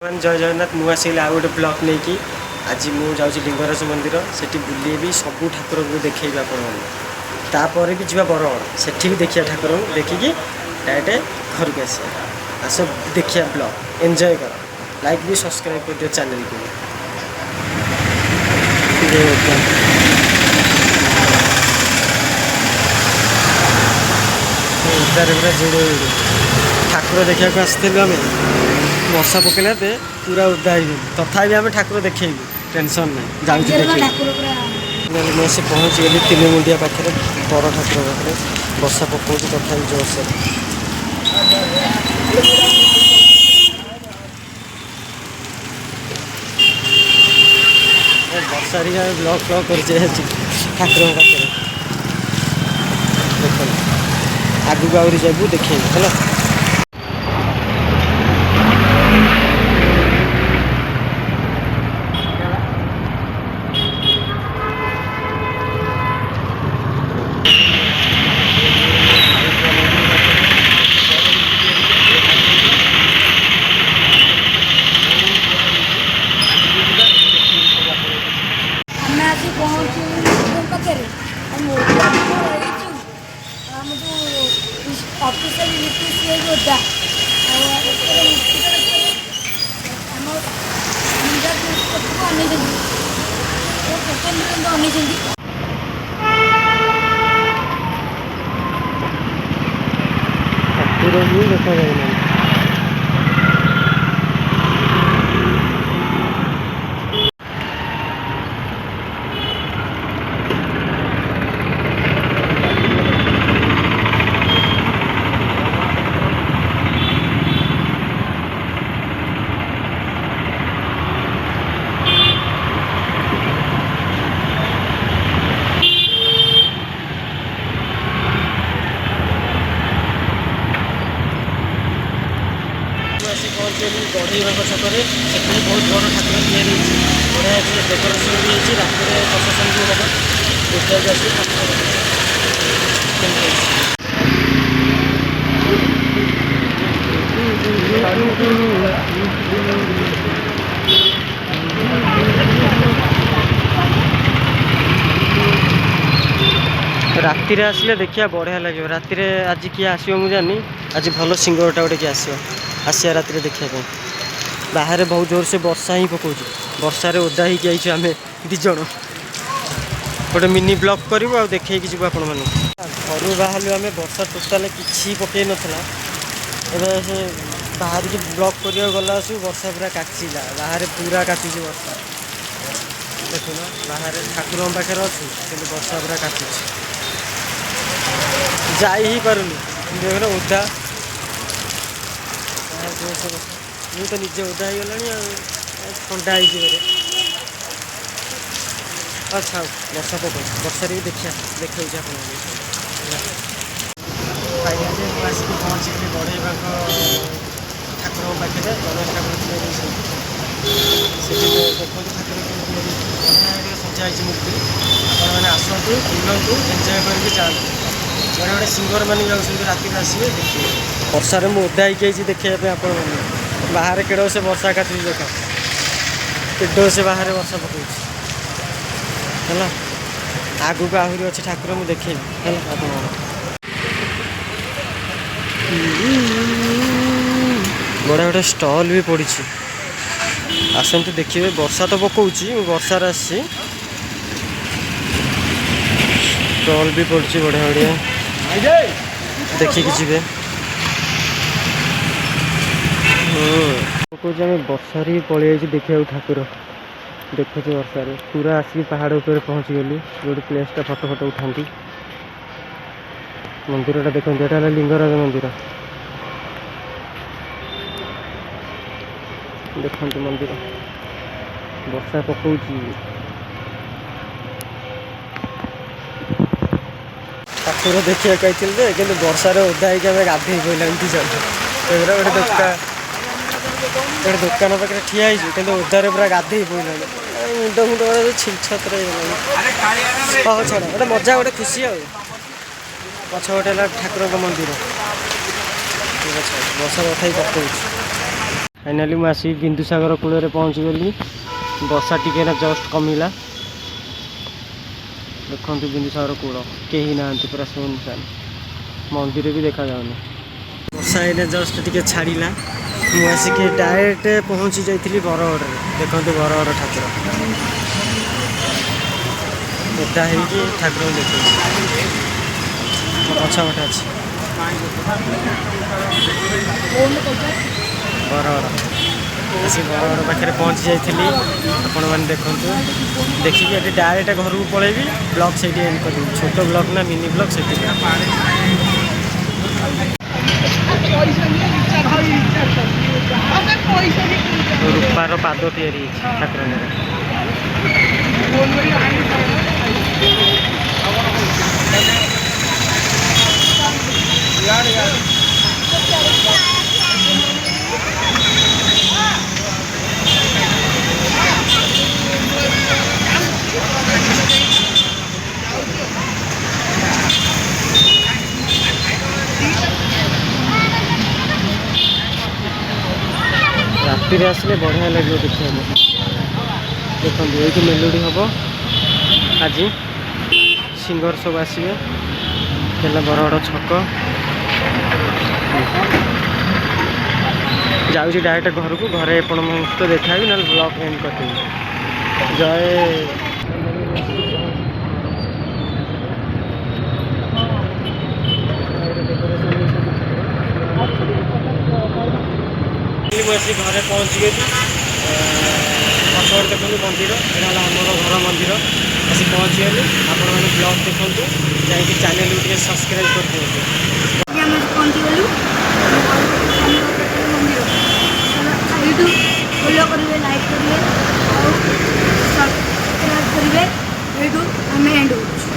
जय जगन्नाथ मुझे आउ गोटे ब्लॉग नहीं कि आज मुझे लिंगराज मंदिर से बुलेबी सबू ठाकुर को देखेबी आपपर भी जा बरगढ़ से भी देखिए ठाकुर को देखिकी डायरेक्ट घर को आस देखिए ब्लॉग एंजॉय कर लाइक भी सब्सक्राइब कर दियो चैनल को ठाकुर देखा आसलु आम वर्षा पकड़ा पूरा उदा हो तथापि आम ठाकुर देखेबू टेंशन ना जाऊँ से पहुँची गली 3 मुंडिया पाखे बड़ ठाकुर पाखे वर्षा पकाऊँ तथा जोर से वर्षा ब्लॉग फ्लग कर ठाकुर पाखे देख आगू आहरी जाबू देखेबू है देखा जाए गढ़ी छकरे से बहुत बड़ ठाकुर तैयारी बढ़िया डेकोरेसन भी रात प्रशासन भी हम देखा राति आसिले देखिए बढ़िया लगे राति आज किए आसो मुझे जानी आज भल सिंगरटा गोटे किए आसिया राति देखा बाहर बहुत जोर से वर्षा ही पकाऊ वर्षार ओदा ही आम दिज गोटे मिनी ब्लॉग करूँ आ देखे जी आपण मैंने घर बाहर आम वर्षा टोटाल कि पकई नाला एवं से बाहर की ब्लॉग कर गला वर्षा पूरा काचिला बाहर पूरा काटुच वर्षा देखुन बाहर ठाकुर पाखे अच्छी कि वर्षा पूरा काटुच ही पारुनी देख ओदा मुझे तो निजे ओदा हो गला ठंडा अच्छा वर्षा पकाऊ वर्षा भी देखा देखा फाइनाली आसिक पहुँची गली बढ़ई ठाकुर पाखे गणेश ठाकुर से देखो ठाकुर बढ़िया सजा मूर्ति आपने आसतु बुलतु एंजय करके जातु बड़े बड़े सिंगर मैंने जाऊँ राति आसवे देखिए वर्षा में ओदा ही देखा आप बाहर केड़ से वर्षा काटुच देख केड़ से बाहर वर्षा पकाऊ है आगू को आहरी अच्छे ठाकुर मुझे देखेबी है बड़ा गोटे स्टल भी पड़ी आसतु देखिए वर्षा तो पकाऊँच वर्षार आसी स्टल भी पड़ी बढ़िया बढ़िया देखिए जी कौच आम वर्षार ही पलि देखा ठाकुर देखुच वर्षार पूरा आसिक पहाड़ ऊपर पहुँची गली गोटे प्लेसटा फटो फटो उठा मंदिरटा देखते यहाँ लिंगराज मंदिर देखते मंदिर वर्षा पकाऊ ठाकुर देखा कहते कि वर्षार ओदा होगी गाधे पड़ा गोटे दुकान पाखे ठिया कि ओदारे पूरा गाधे पड़ा मुंड मुंड गुड़ा छिलछतर हाँ छाड़ गोटे मजा गोटे खुशी आ पछपटे ठाकुर मंदिर ठीक अच्छे वर्षा कथा ही पकाऊ फाइनाली ମୁଁ ଆସି ବିନ୍ଦୁସାଗର କୂଳରେ ପହଞ୍ଚିଗଲି। ବର୍ଷା ଟିକେ ନା ଜଷ୍ଟ କମିଲା। ଦେଖନ୍ତୁ ବିନ୍ଦୁସାଗର କୂଳ କେହି ନାହାନ୍ତି, ପୁରା ଶୂନଶାନ। ମନ୍ଦିର ବି ଦେଖାଯାଉନି। ବର୍ଷା ଏଇନେ ଜଷ୍ଟ ଟିକେ ଛାଡ଼ିଲା। ମୁଁ ଆସିକି ଡାଇରେକ୍ଟ ପହଞ୍ଚି ଯାଇଥିଲି ବରଗଡ଼ରେ। ଦେଖନ୍ତୁ ବରଗଡ଼ ଠାକୁର ଓଦା ହେଇକି ଠାକୁରଙ୍କୁ ଦେଖୁଛି। ପଛପଟେ ଅଛି ବରଗଡ଼। ଆସି ବରଗଡ଼ ପାଖରେ ପହଞ୍ଚି ଯାଇଥିଲି। ଆପଣମାନେ ଦେଖନ୍ତୁ, ଦେଖିକି ଏଠି ଡାଇରେକ୍ଟ ଘରକୁ ପଳେଇବି। ବ୍ଲଗ୍ ସେଇଠି ଏଣ୍ଡ କରିବି। ଛୋଟ ବ୍ଲଗ୍ ନା ମିନି ବ୍ଲଗ୍ ସେଥିପାଇଁ। ରୂପାର ପାଦ ତିଆରି ହେଇଛି ଠାକୁରଙ୍କର। ରାତିରେ ଆସିଲେ ବଢ଼ିଆ ଲାଗିବ ଦେଖିବାକୁ। ଦେଖନ୍ତୁ ଏଇଠି ମେଲୋଡ଼ି ହେବ ଆଜି। ସିଙ୍ଗର ସବୁ ଆସିବେ। ହେଲା ବରଗଡ଼ ଛକ। ଯାଉଛି ଡାଇରେକ୍ଟ ଘରକୁ। ଘରେ ଆପଣଙ୍କ ସହିତ ଦେଖା ହେବି, ନହେଲେ ବ୍ଲଗ୍ ଏଣ୍ଡ କରିଦେବି। ଜୟ ମୁଁ ଆସି ଘରେ ପହଞ୍ଚିଗଲି। ପଛପଟେ ଦେଖନ୍ତୁ ମନ୍ଦିର, ଏଇଟା ହେଲା ଆମର ଘର ମନ୍ଦିର। ଆସି ପହଞ୍ଚିଗଲି। ଆପଣମାନେ ବ୍ଲଗ୍ ଦେଖନ୍ତୁ, ଯାଇକି ଚ୍ୟାନେଲକୁ ଟିକେ ସବସ୍କ୍ରାଇବ୍ କରିଦିଅନ୍ତୁ। ଆମେ ପହଞ୍ଚିଗଲୁ ମନ୍ଦିର। ୟୁଟ୍ୟୁବ ଫଲୋ କରିବେ, ଲାଇକ୍ କରିବେ ଆଉ ସବସ୍କ୍ରାଇବ୍ କରିବେ। ଏଇଠୁ ଆମେ ଏଣ୍ଡ କରୁଛୁ।